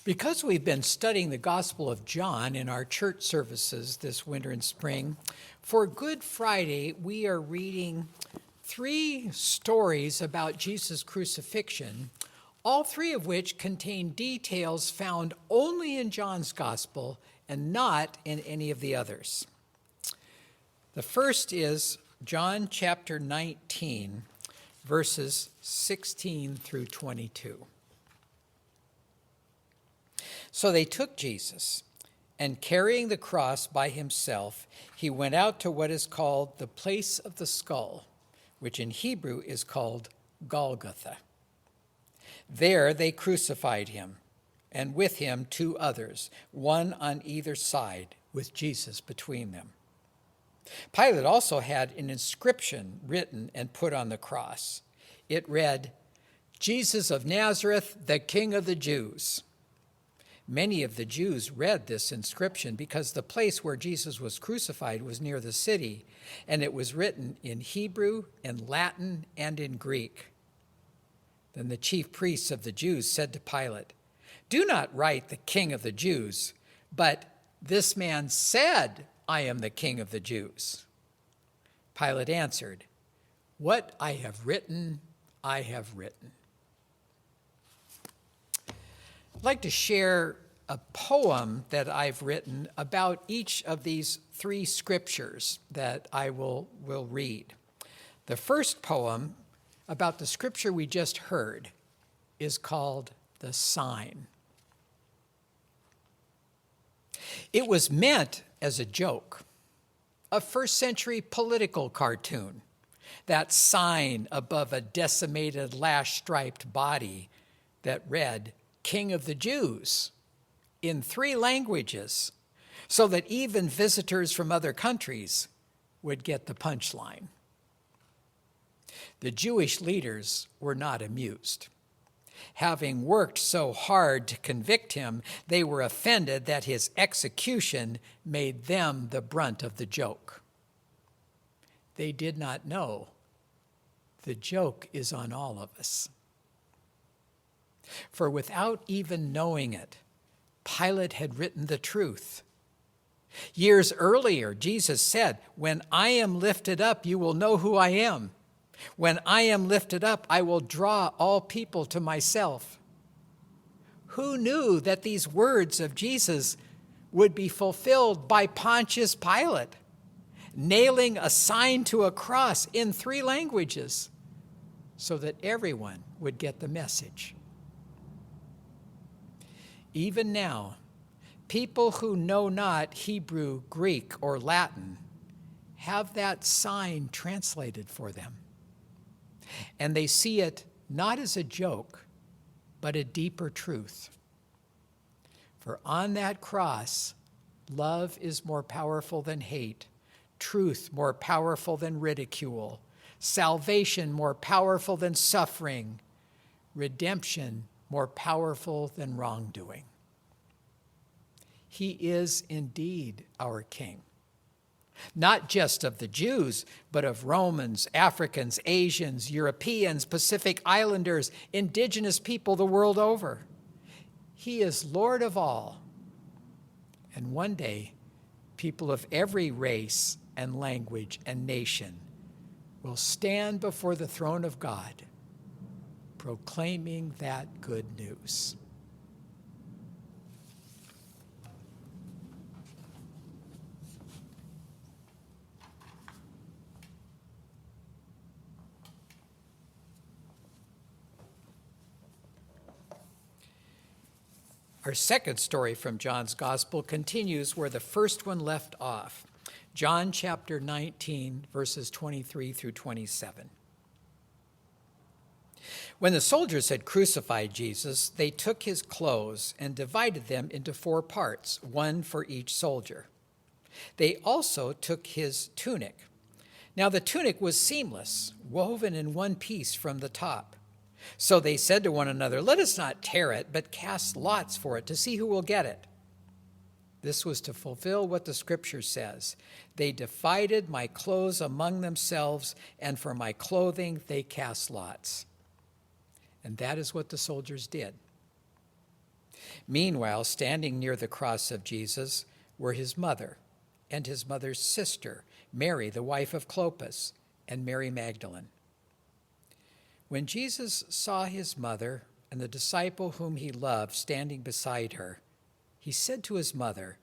Because we've been studying the Gospel of John in our church services this winter and spring, for Good Friday, we are reading 3 stories about Jesus' crucifixion, all 3 of which contain details found only in John's Gospel and not in any of the others. The first is John chapter 19, verses 16 through 22. So they took Jesus, and carrying the cross by himself, he went out to what is called the place of the skull, which in Hebrew is called Golgotha. There they crucified him, and with him 2 others, one on either side, with Jesus between them. Pilate also had an inscription written and put on the cross. It read, "Jesus of Nazareth, the King of the Jews." Many of the Jews read this inscription because the place where Jesus was crucified was near the city, and it was written in Hebrew, in Latin, and in Greek. Then the chief priests of the Jews said to Pilate, "Do not write the King of the Jews, but this man said, 'I am the King of the Jews.'" Pilate answered, "What I have written, I have written." I'd like to share a poem that I've written about each of these 3 scriptures that I will read. The first poem about the scripture we just heard is called "The Sign." It was meant as a joke, a first-century political cartoon, that sign above a decimated lash-striped body that read, "King of the Jews," in 3 languages, so that even visitors from other countries would get the punchline. The Jewish leaders were not amused. Having worked so hard to convict him, they were offended that his execution made them the brunt of the joke. They did not know the joke is on all of us. For without even knowing it, Pilate had written the truth. Years earlier, Jesus said, "When I am lifted up, you will know who I am. When I am lifted up, I will draw all people to myself." Who knew that these words of Jesus would be fulfilled by Pontius Pilate, nailing a sign to a cross in 3 languages so that everyone would get the message? Even now, people who know not Hebrew, Greek, or Latin have that sign translated for them. And they see it not as a joke, but a deeper truth. For on that cross, love is more powerful than hate, truth more powerful than ridicule, salvation more powerful than suffering, redemption more powerful than wrongdoing. He is indeed our King, not just of the Jews, but of Romans, Africans, Asians, Europeans, Pacific Islanders, indigenous people the world over. He is Lord of all. And one day, people of every race and language and nation will stand before the throne of God, proclaiming that good news. Our second story from John's Gospel continues where the first one left off. John chapter 19, verses 23 through 27. When the soldiers had crucified Jesus, they took his clothes and divided them into 4 parts, one for each soldier. They also took his tunic. Now the tunic was seamless, woven in one piece from the top. So they said to one another, "Let us not tear it, but cast lots for it to see who will get it." This was to fulfill what the scripture says. "They divided my clothes among themselves, and for my clothing they cast lots." And that is what the soldiers did. Meanwhile, standing near the cross of Jesus were his mother and his mother's sister, Mary, the wife of Clopas, and Mary Magdalene. When Jesus saw his mother and the disciple whom he loved standing beside her, he said to his mother,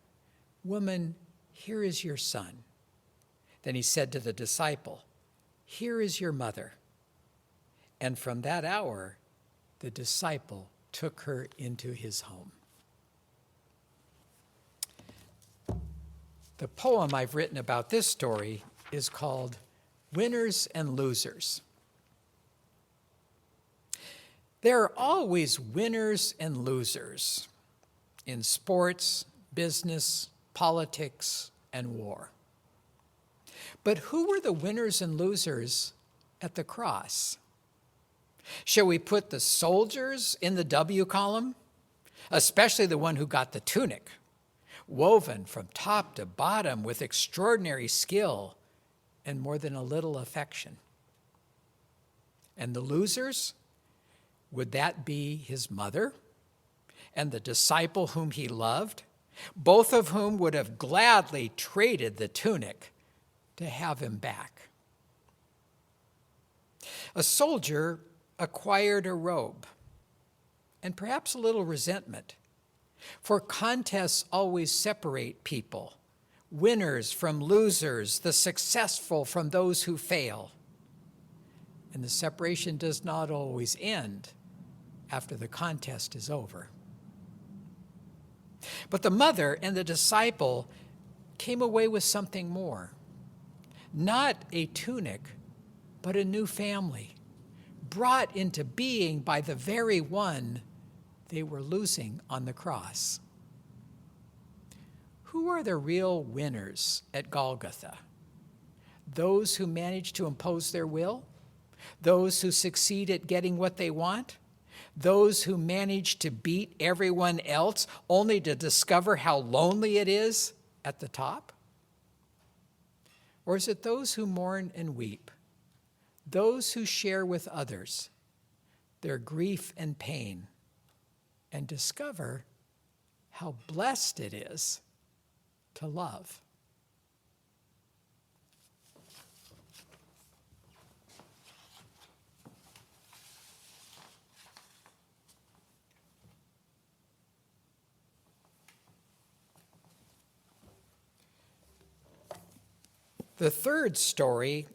"Woman, here is your son." Then he said to the disciple, "Here is your mother." And from that hour, the disciple took her into his home. The poem I've written about this story is called Winners and Losers. There are always winners and losers in sports, business, politics, and war. But who were the winners and losers at the cross? Shall we put the soldiers in the W column, especially the one who got the tunic, woven from top to bottom with extraordinary skill and more than a little affection? And the losers? Would that be his mother and the disciple whom he loved, both of whom would have gladly traded the tunic to have him back? A soldier acquired a robe and perhaps a little resentment, for contests always separate people, winners from losers, the successful from those who fail. And the separation does not always end after the contest is over. But the mother and the disciple came away with something more. Not a tunic, but a new family, brought into being by the very one they were losing on the cross. Who are the real winners at Golgotha? Those who manage to impose their will? Those who succeed at getting what they want? Those who manage to beat everyone else only to discover how lonely it is at the top? Or is it those who mourn and weep? Those who share with others their grief and pain and discover how blessed it is to love? The third story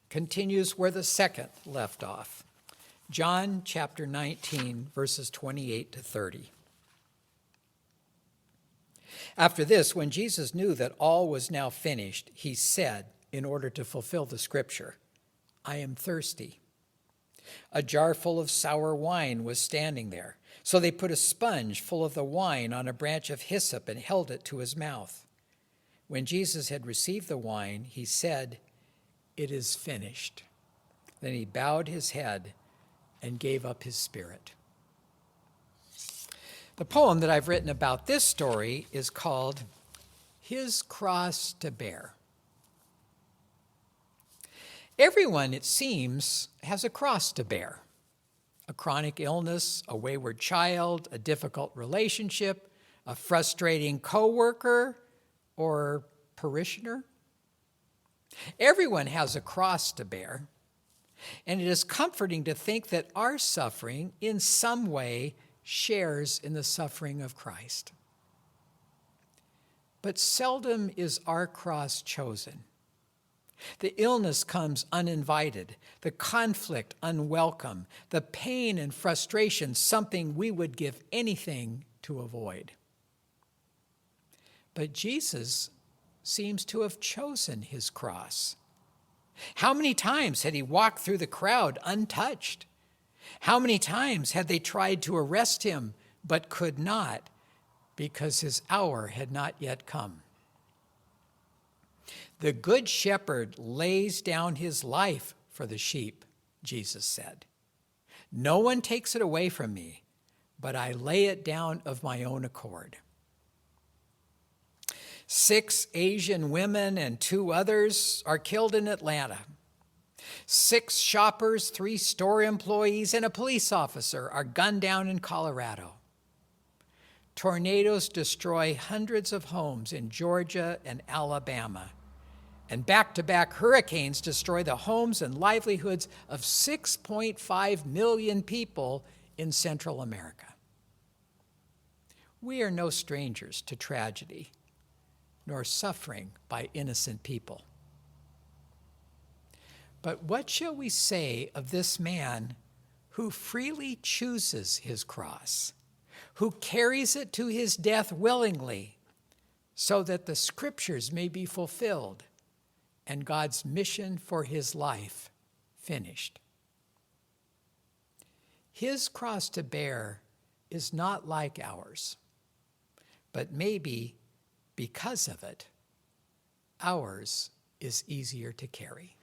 continues where the second left off. John chapter 19, verses 28 to 30. After this, when Jesus knew that all was now finished, he said, in order to fulfill the scripture, "I am thirsty." A jar full of sour wine was standing there. So they put a sponge full of the wine on a branch of hyssop and held it to his mouth. When Jesus had received the wine, he said, "It is finished." Then he bowed his head and gave up his spirit. The poem that I've written about this story is called His Cross to Bear. Everyone, it seems, has a cross to bear. A chronic illness, a wayward child, a difficult relationship, a frustrating coworker, or parishioner. Everyone has a cross to bear, and it is comforting to think that our suffering in some way shares in the suffering of Christ. But seldom is our cross chosen. The illness comes uninvited, the conflict unwelcome, the pain and frustration something we would give anything to avoid. But Jesus seems to have chosen his cross. How many times had he walked through the crowd untouched? How many times had they tried to arrest him but could not because his hour had not yet come? The good shepherd lays down his life for the sheep, Jesus said. No one takes it away from me, but I lay it down of my own accord. 6 Asian women and 2 others are killed in Atlanta. 6 shoppers, 3 store employees, and a police officer are gunned down in Colorado. tornadoes destroy hundreds of homes in Georgia and Alabama, and back-to-back hurricanes destroy the homes and livelihoods of 6.5 million people in Central America. We are no strangers to tragedy, nor suffering by innocent people. But what shall we say of this man who freely chooses his cross, who carries it to his death willingly, so that the scriptures may be fulfilled and God's mission for his life finished? His cross to bear is not like ours, but maybe because of it, ours is easier to carry.